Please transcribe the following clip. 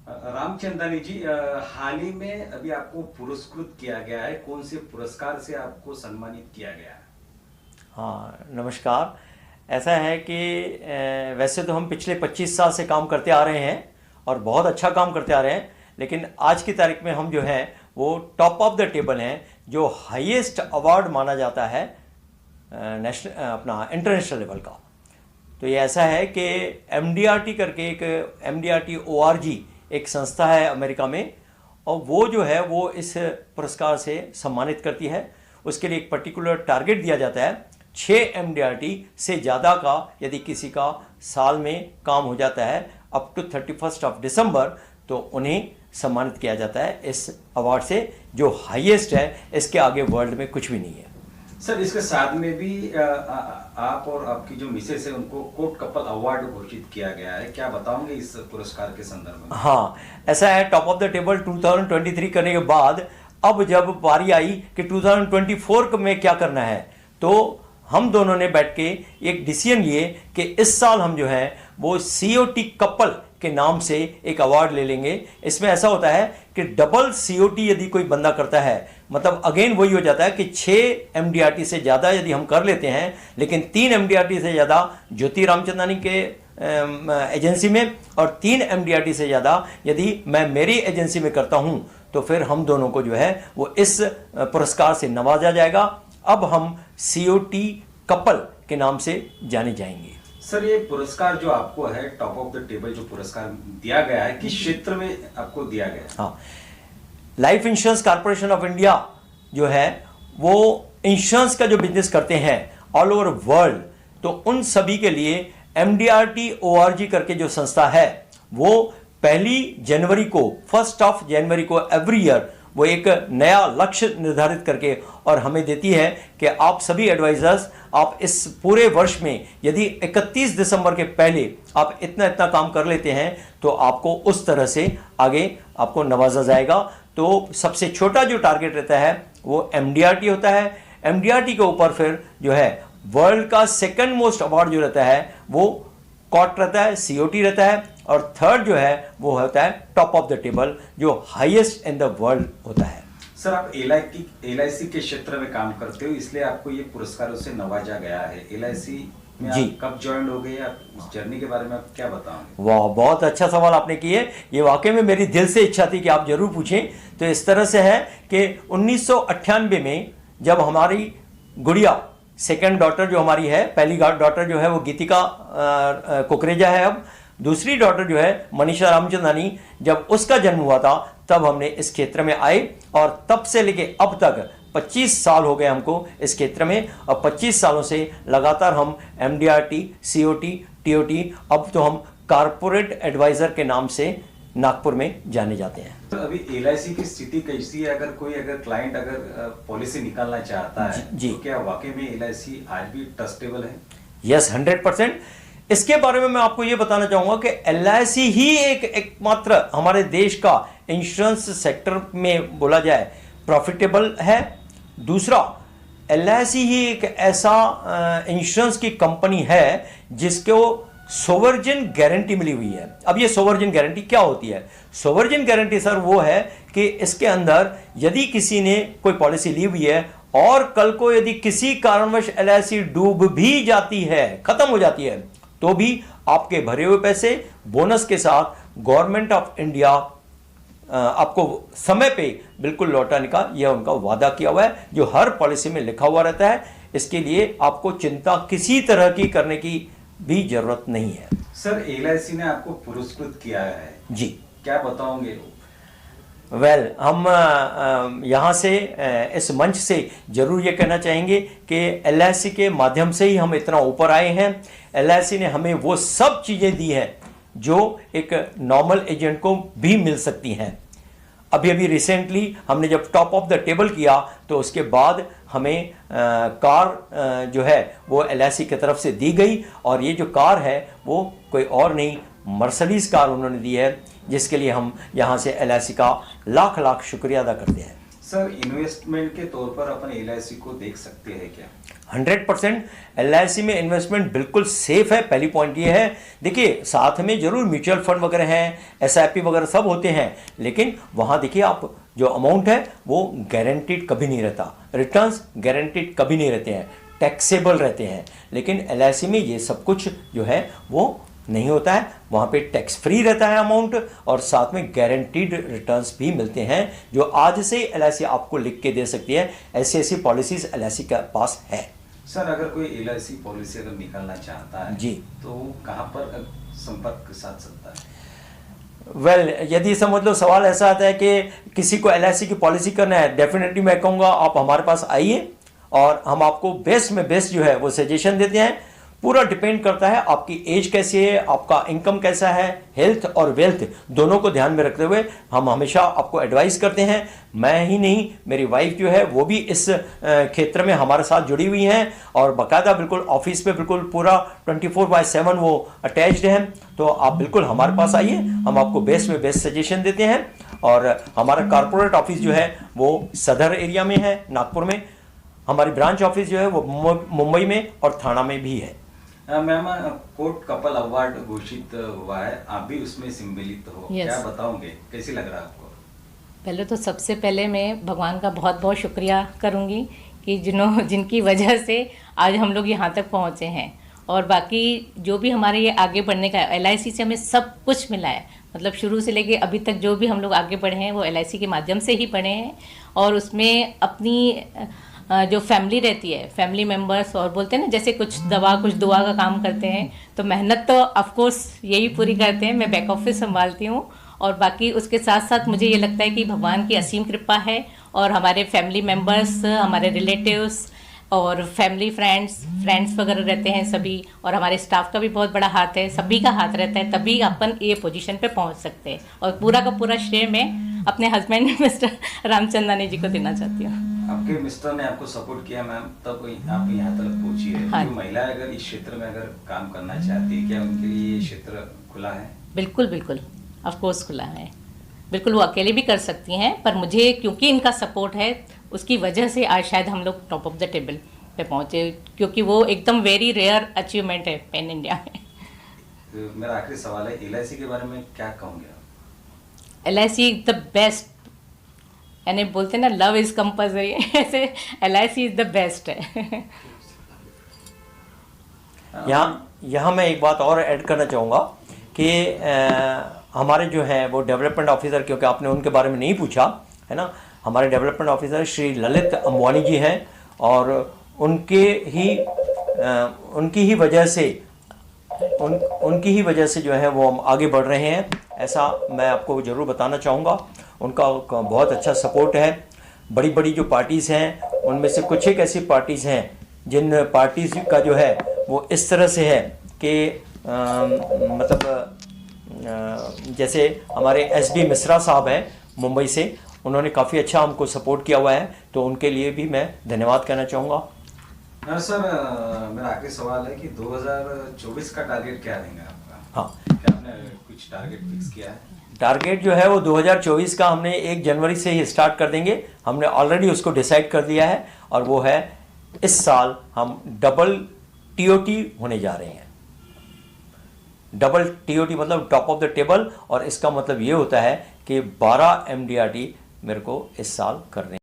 रामचंदानी जी, हाल ही में अभी आपको पुरस्कृत किया गया है, कौन से पुरस्कार से आपको सम्मानित किया गया है? हाँ, नमस्कार। ऐसा है कि वैसे तो हम पिछले 25 साल से काम करते आ रहे हैं और बहुत अच्छा काम करते आ रहे हैं, लेकिन आज की तारीख में हम जो हैं वो टॉप ऑफ द टेबल हैं, जो हाईएस्ट अवार्ड माना जाता है नेशनल अपना इंटरनेशनल लेवल का। तो ये ऐसा है कि MDRT करके एक MDRT ORG एक संस्था है अमेरिका में, और वो जो है वो इस पुरस्कार से सम्मानित करती है। उसके लिए एक पर्टिकुलर टारगेट दिया जाता है। 6 MDRT से ज़्यादा का यदि किसी का साल में काम हो जाता है अप टू 31 दिसंबर, तो उन्हें सम्मानित किया जाता है इस अवार्ड से, जो हाईएस्ट है। इसके आगे वर्ल्ड में कुछ भी नहीं है। सर, इसके साथ में भी आप और आपकी जो मिसेस है उनको कोर्ट कपल अवार्ड घोषित किया गया है, क्या बताओगे इस पुरस्कार के संदर्भ में? हाँ, ऐसा है, टॉप ऑफ द टेबल 2023 करने के बाद अब जब बारी आई कि 2024 में क्या करना है, तो हम दोनों ने बैठ के एक डिसीजन लिए कि इस साल हम जो है वो COT कपल के नाम से एक अवार्ड ले लेंगे। इसमें ऐसा होता है कि डबल COT यदि कोई बंदा करता है, मतलब अगेन वही हो जाता है कि 6 MDRT से ज़्यादा यदि हम कर लेते हैं, लेकिन 3 MDRT से ज़्यादा ज्योति रामचंदानी के एजेंसी में और 3 MDRT से ज़्यादा यदि मैं मेरी एजेंसी में करता हूं, तो फिर हम दोनों को जो है वो इस पुरस्कार से नवाजा जाएगा। अब हम COT कपल के नाम से जाने जाएंगे। सर, ये पुरस्कार जो आपको है, टॉप ऑफ द टेबल जो पुरस्कार दिया गया है, किस क्षेत्र में आपको दिया गया है? हाँ, life insurance corporation of India जो है वो इंश्योरेंस का जो बिजनेस करते हैं ऑल ओवर वर्ल्ड, तो उन सभी के लिए MDRT ORG करके जो संस्था है वो 1 जनवरी को एवरी ईयर वो एक नया लक्ष्य निर्धारित करके और हमें देती है कि आप सभी एडवाइजर्स, आप इस पूरे वर्ष में यदि 31 दिसंबर के पहले आप इतना इतना काम कर लेते हैं, तो आपको उस तरह से आगे आपको नवाजा जाएगा। तो सबसे छोटा जो टारगेट रहता है वो MDRT होता है। MDRT के ऊपर फिर जो है वर्ल्ड का सेकंड मोस्ट अवार्ड जो रहता है वो कॉट रहता है, COT रहता है, और थर्ड जो है वो होता है टॉप ऑफ द टेबल, जो हाईएस्ट इन द वर्ल्ड होता है। सर, आप LIC के क्षेत्र में काम करते हो, इसलिए आपको ये पुरस्कारों से नवाजा गया है। LIC में जी, आप कब ज्वाइन हो गए, आप इस जर्नी के बारे में आप क्या बताओगे? वाह, बहुत अच्छा सवाल आपने किए। ये वाकई में मेरी दिल से इच्छा थी कि आप जरूर पूछें। तो इस तरह से है कि 1998 में जब हमारी गुड़िया, सेकंड डॉटर जो हमारी है, पहली डॉटर जो है वो गीतिका कुकरेजा है, अब दूसरी डॉटर जो है मनीषा रामचंदानी, जब उसका जन्म हुआ था तब हमने इस क्षेत्र में आए, और तब से लेके अब तक 25 साल हो गए हमको इस क्षेत्र में, और 25 सालों से लगातार हम MDRT, COT, TOT, अब तो हम कारपोरेट एडवाइजर के नाम से नागपुर में जाने जाते हैं। तो अभी LIC की स्थिति कैसी है? अगर क्लाइंट पॉलिसी निकालना चाहता है, जी, तो क्या वाकई में LIC आज भी ट्रस्टेबल है? यस, 100%। इसके बारे में मैं आपको ये बताना चाहूंगा कि LIC ही एकमात्र हमारे देश का इंश्योरेंस सेक्टर में बोला जाए प्रॉफिटेबल है। दूसरा, LIC ही एक ऐसा इंश्योरेंस की कंपनी है जिसको सोवरजिन गारंटी मिली हुई है। अब ये सोवरजिन गारंटी क्या होती है? सोवरजिन गारंटी सर वो है कि इसके अंदर यदि किसी ने कोई पॉलिसी ली हुई है और कल को यदि किसी कारणवश LIC डूब भी जाती है, खत्म हो जाती है, तो भी आपके भरे हुए पैसे बोनस के साथ गवर्नमेंट ऑफ इंडिया आपको समय पे बिल्कुल लौटाने का यह उनका वादा किया हुआ है, जो हर पॉलिसी में लिखा हुआ रहता है। इसके लिए आपको चिंता किसी तरह की करने की भी जरूरत नहीं है। सर, LIC ने आपको पुरस्कृत किया है जी, क्या बताओगे? वेल, हम यहाँ से इस मंच से जरूर ये कहना चाहेंगे कि LIC के माध्यम से ही हम इतना ऊपर आए हैं। LIC ने हमें वो सब चीज़ें दी हैं जो एक नॉर्मल एजेंट को भी मिल सकती हैं। अभी रिसेंटली हमने जब टॉप ऑफ द टेबल किया, तो उसके बाद हमें कार जो है वो LIC की तरफ से दी गई, और ये जो कार है वो कोई और नहीं, मर्सिडीज कार उन्होंने दी है, जिसके लिए हम यहाँ से LIC का लाख लाख शुक्रिया अदा करते हैं। सर, इन्वेस्टमेंट के तौर पर अपन LIC को देख सकते हैं क्या? 100% LIC में इन्वेस्टमेंट बिल्कुल सेफ है। पहली पॉइंट ये है, देखिए साथ में जरूर म्यूचुअल फंड वगैरह हैं, SIP वगैरह सब होते हैं, लेकिन वहाँ देखिए आप जो अमाउंट है वो गारंटीड कभी नहीं रहता, रिटर्न्स गारंटीड कभी नहीं रहते हैं, टैक्सेबल रहते हैं। लेकिन LIC में ये सब कुछ जो है वो नहीं होता है, वहाँ पे टैक्स फ्री रहता है अमाउंट, और साथ में गारंटीड रिटर्न्स भी मिलते हैं जो आज से LIC आपको लिख के दे सकती है। ऐसी पॉलिसीज LIC के पास है। सर अगर कोई LIC पॉलिसी अगर निकालना चाहता है जी, तो कहाँ पर संपर्क साध सकता है? वेल यदि समझ लो सवाल ऐसा आता है कि किसी को LIC की पॉलिसी करना है, डेफिनेटली मैं कहूँगा आप हमारे पास आइए और हम आपको बेस्ट में बेस्ट जो है वो सजेशन देते हैं। पूरा डिपेंड करता है आपकी एज कैसी है, आपका इनकम कैसा है, हेल्थ और वेल्थ दोनों को ध्यान में रखते हुए हम हमेशा आपको एडवाइस करते हैं। मैं ही नहीं, मेरी वाइफ जो है वो भी इस क्षेत्र में हमारे साथ जुड़ी हुई हैं और बाकायदा बिल्कुल ऑफिस पे बिल्कुल पूरा 24/7 वो अटैच्ड हैं। तो आप बिल्कुल हमारे पास आइए, हम आपको बेस्ट में बेस्ट सजेशन देते हैं। और हमारा कॉर्पोरेट ऑफिस जो है वो सदर एरिया में है, नागपुर में। हमारी ब्रांच ऑफिस जो है वो मुंबई में और थाना में भी है। मैम कोर्ट कपल अवार्ड घोषित हुआ है, आप भी उसमें सम्मिलित हो, Yes. क्या बताओगे, कैसी लग रहा है आपको? पहले तो सबसे पहले मैं भगवान का बहुत बहुत शुक्रिया करूंगी कि जिनकी वजह से आज हम लोग यहाँ तक पहुँचे हैं। और बाकी जो भी हमारे ये आगे बढ़ने का LIC से हमें सब कुछ मिला है, मतलब शुरू से लेके अभी तक जो भी हम लोग आगे बढ़े हैं वो LIC के माध्यम से ही बढ़े हैं। और उसमें अपनी जो फैमिली रहती है, फैमिली मेम्बर्स, और बोलते हैं ना जैसे कुछ दवा कुछ दुआ का काम करते हैं, तो मेहनत तो ऑफकोर्स यही पूरी करते हैं। मैं बैक ऑफिस संभालती हूँ और बाकी उसके साथ साथ मुझे ये लगता है कि भगवान की असीम कृपा है और हमारे फैमिली मेम्बर्स, हमारे रिलेटिव्स और फैमिली फ्रेंड्स वगैरह रहते हैं सभी, और हमारे स्टाफ का भी बहुत बड़ा हाथ है, सभी का हाथ रहता है, तभी अपन ये पोजीशन पे पहुंच सकते हैं। और पूरा का पूरा श्रेय मैं अपने हस्बैंड मिस्टर रामचंदानी जी को देना चाहती हूँ। आपके मिस्टर ने आपको सपोर्ट किया मैम, तब आप यहाँ तक पहुंची है। हाँ। जो महिला अगर इस क्षेत्र में अगर काम करना चाहती है, क्या उनके लिए ये क्षेत्र खुला है? बिल्कुल बिल्कुल, ऑफ कोर्स खुला है, बिल्कुल वो अकेले भी कर सकती हैं, पर मुझे क्योंकि इनका सपोर्ट है उसकी वजह से आज शायद हम लोग टॉप ऑफ द टेबल पे पहुँचे, क्योंकि वो एकदम वेरी रेयर अचीवमेंट है पैन इंडिया में। तो मेरा आखिरी सवाल है, LIC के बारे में क्या कहोगे आप? LIC द बेस्ट, यानी बोलते हैं ना लव इज कंपल्सरी, ऐसे LIC इज द बेस्ट है। यहाँ मैं एक बात और ऐड करना चाहूँगा कि हमारे जो हैं वो डेवलपमेंट ऑफिसर, क्योंकि आपने उनके बारे में नहीं पूछा है ना, हमारे डेवलपमेंट ऑफिसर श्री ललित अंबानी जी हैं और उनकी ही वजह से जो है वो हम आगे बढ़ रहे हैं, ऐसा मैं आपको ज़रूर बताना चाहूँगा। उनका बहुत अच्छा सपोर्ट है। बड़ी बड़ी जो पार्टीज़ हैं उनमें से कुछ एक ऐसी पार्टीज़ हैं जिन पार्टीज़ का जो है वो इस तरह से है कि मतलब जैसे हमारे SB मिश्रा साहब हैं मुंबई से, उन्होंने काफ़ी अच्छा हमको सपोर्ट किया हुआ है, तो उनके लिए भी मैं धन्यवाद कहना चाहूँगा। सर मेरा आखिरी सवाल है कि 2024 का टारगेट क्या रहेगा आपका? हाँ, क्या आपने कुछ टारगेट फिक्स किया है? टारगेट जो है वो 2024 का हमने 1 जनवरी से ही स्टार्ट कर देंगे, हमने ऑलरेडी उसको डिसाइड कर दिया है, और वो है इस साल हम डबल TOT होने जा रहे हैं। डबल TOT मतलब टॉप ऑफ द टेबल, और इसका मतलब ये होता है कि 12 MDRT मेरे को इस साल करने